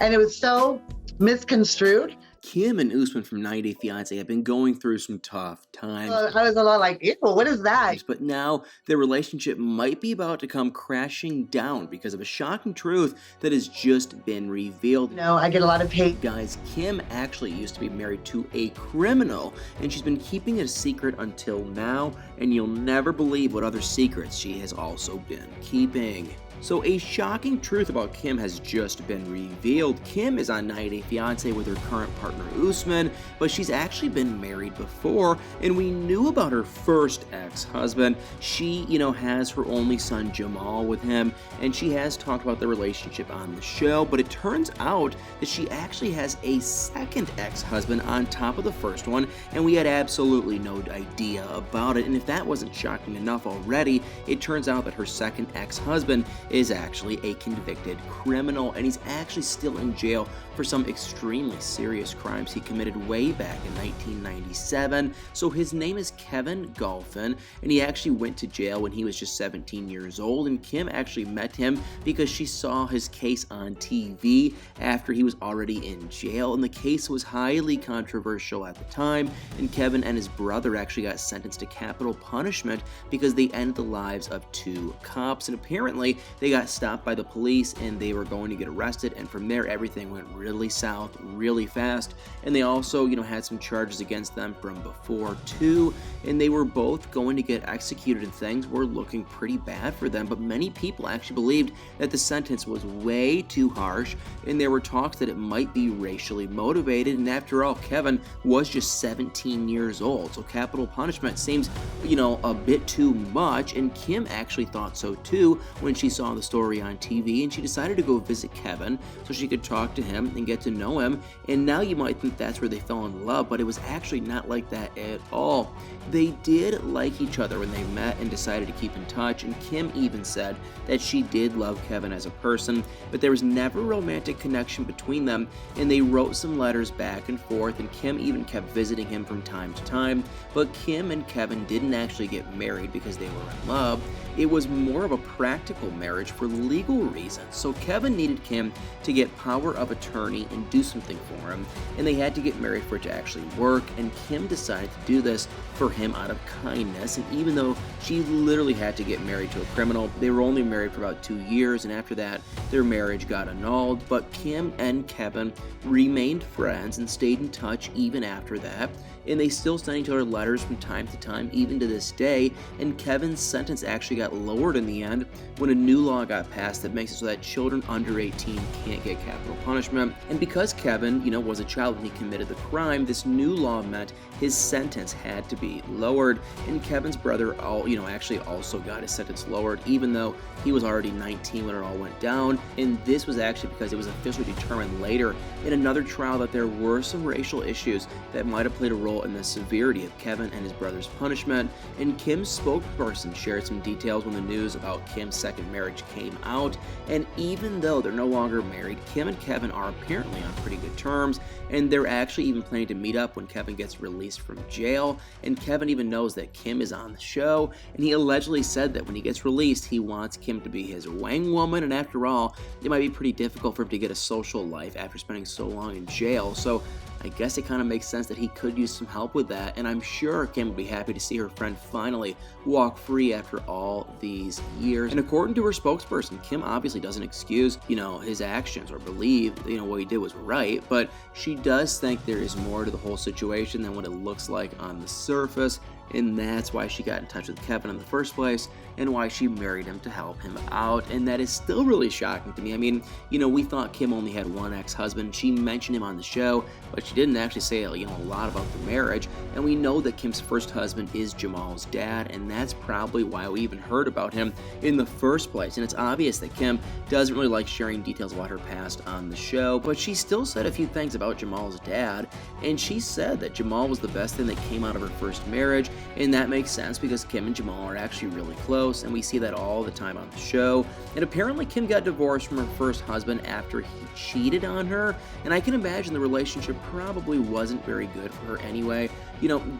And it was so misconstrued. Kim and Usman from 90 Day Fiance have been going through some tough times. I was a lot like, ew, what is that? But now their relationship might be about to come crashing down because of a shocking truth that has just been revealed. No, I get a lot of hate. Guys, Kim actually used to be married to a criminal, and she's been keeping it a secret until now, and you'll never believe what other secrets she has also been keeping. So a shocking truth about Kim has just been revealed. Kim is on 90 Day Fiance with her current partner Usman, but she's actually been married before, and we knew about her first ex-husband. She, has her only son Jamal with him, and she has talked about the relationship on the show, but it turns out that she actually has a second ex-husband on top of the first one, and we had absolutely no idea about it. And if that wasn't shocking enough already, it turns out that her second ex-husband is actually a convicted criminal, and he's actually still in jail for some extremely serious crimes he committed way back in 1997. So his name is Kevin Golphin, and he actually went to jail when he was just 17 years old, and Kim actually met him because she saw his case on TV after he was already in jail, and the case was highly controversial at the time, and Kevin and his brother actually got sentenced to capital punishment because they ended the lives of 2 cops, and apparently they got stopped by the police and they were going to get arrested, and from there everything went really south really fast. And they also had some charges against them from before too, and they were both going to get executed, and things were looking pretty bad for them. But many people actually believed that the sentence was way too harsh, and there were talks that it might be racially motivated. And after all, Kevin was just 17 years old, so capital punishment seems a bit too much, and Kim actually thought so too when she saw the story on TV, and she decided to go visit Kevin so she could talk to him and get to know him. And now you might think that's where they fell in love, but it was actually not like that at all. They did like each other when they met and decided to keep in touch, and Kim even said that she did love Kevin as a person, but there was never a romantic connection between them, and they wrote some letters back and forth, and Kim even kept visiting him from time to time. But Kim and Kevin didn't actually get married because they were in love. It was more of a practical marriage for legal reasons. So Kevin needed Kim to get power of attorney and do something for him, and they had to get married for it to actually work, and Kim decided to do this for him out of kindness. And even though she literally had to get married to a criminal, they were only married for about 2 years, and after that their marriage got annulled. But Kim and Kevin remained friends and stayed in touch even after that, and they still send each other letters from time to time, even to this day. And Kevin's sentence actually got lowered in the end when a new law got passed that makes it so that children under 18 can't get capital punishment. And because Kevin, was a child when he committed the crime, this new law meant his sentence had to be lowered. And Kevin's brother, actually also got his sentence lowered, even though he was already 19 when it all went down. And this was actually because it was officially determined later in another trial that there were some racial issues that might have played a role in the severity of Kevin and his brother's punishment. And Kim's spokesperson shared some details when the news about Kim's second marriage came out. And even though they're no longer married, Kim and Kevin are apparently on pretty good terms, and they're actually even planning to meet up when Kevin gets released from jail. And Kevin even knows that Kim is on the show, and he allegedly said that when he gets released, he wants Kim to be his wing woman. And after all, it might be pretty difficult for him to get a social life after spending so long in jail. So I guess it kind of makes sense that he could use some help with that, and I'm sure Kim would be happy to see her friend finally walk free after all these years. And according to her spokesperson, Kim obviously doesn't excuse, his actions or believe, what he did was right, but she does think there is more to the whole situation than what it looks like on the surface. And that's why she got in touch with Kevin in the first place, and why she married him to help him out. And that is still really shocking to me. I mean, we thought Kim only had one ex-husband. She mentioned him on the show, but she didn't actually say, a lot about the marriage. And we know that Kim's first husband is Jamal's dad, and that's probably why we even heard about him in the first place. And it's obvious that Kim doesn't really like sharing details about her past on the show, but she still said a few things about Jamal's dad, and she said that Jamal was the best thing that came out of her first marriage, And that makes sense because Kim and Jamal are actually really close, and we see that all the time on the show. And apparently Kim got divorced from her first husband after he cheated on her, and I can imagine the relationship probably wasn't very good for her anyway,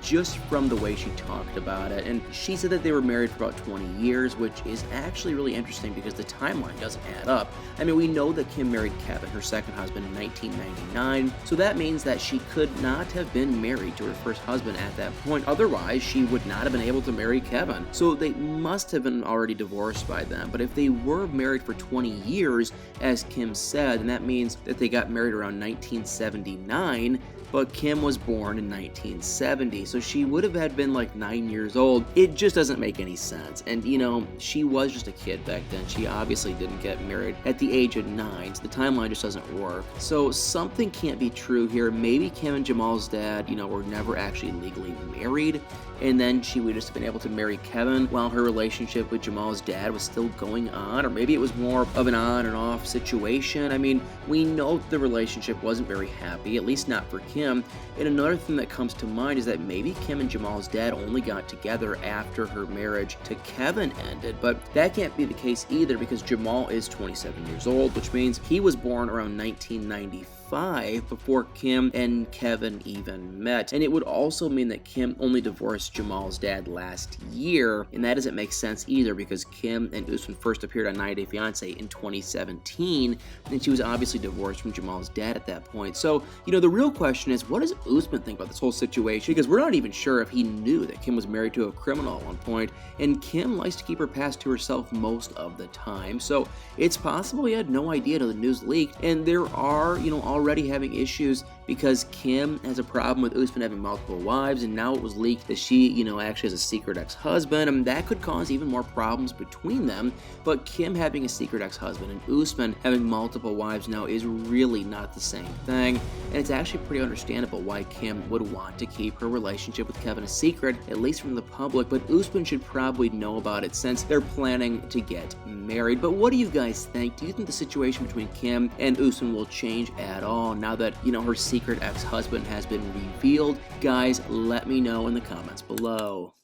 just from the way she talked about it. And she said that they were married for about 20 years, which is actually really interesting because the timeline doesn't add up. I mean, we know that Kim married Kevin, her second husband, in 1999, so that means that she could not have been married to her first husband at that point. Otherwise, she would not have been able to marry Kevin. So they must have been already divorced by then. But if they were married for 20 years, as Kim said, then that means that they got married around 1979, but Kim was born in 1970, so she would have had been like 9 years old. It just doesn't make any sense. And she was just a kid back then. She obviously didn't get married at the age of 9, so the timeline just doesn't work. So something can't be true here. Maybe Kim and Jamal's dad, were never actually legally married, and then she would just have been able to marry Kevin while her relationship with Jamal's dad was still going on, or maybe it was more of an on and off situation. I mean, we know the relationship wasn't very happy, at least not for Kim. And another thing that comes to mind is that maybe Kim and Jamal's dad only got together after her marriage to Kevin ended, but that can't be the case either because Jamal is 27 years old, which means he was born around 1995 before Kim and Kevin even met. And it would also mean that Kim only divorced Jamal's dad last year, and that doesn't make sense either because Kim and Usman first appeared on 90 Day Fiance in 2017, and she was obviously divorced from Jamal's dad at that point. So, the real question is, what does Usman think about this whole situation? Because we're not even sure if he knew that Kim was married to a criminal at one point, and Kim likes to keep her past to herself most of the time. So it's possible he had no idea till the news leaked, and there are, already having issues because Kim has a problem with Usman having multiple wives, and now it was leaked that she, actually has a secret ex-husband, and that could cause even more problems between them. But Kim having a secret ex-husband and Usman having multiple wives now is really not the same thing, and it's actually pretty understandable why Kim would want to keep her relationship with Kevin a secret, at least from the public, but Usman should probably know about it since they're planning to get married. But what do you guys think? Do you think the situation between Kim and Usman will change at all now that, her secret ex-husband has been revealed? Guys, let me know in the comments below.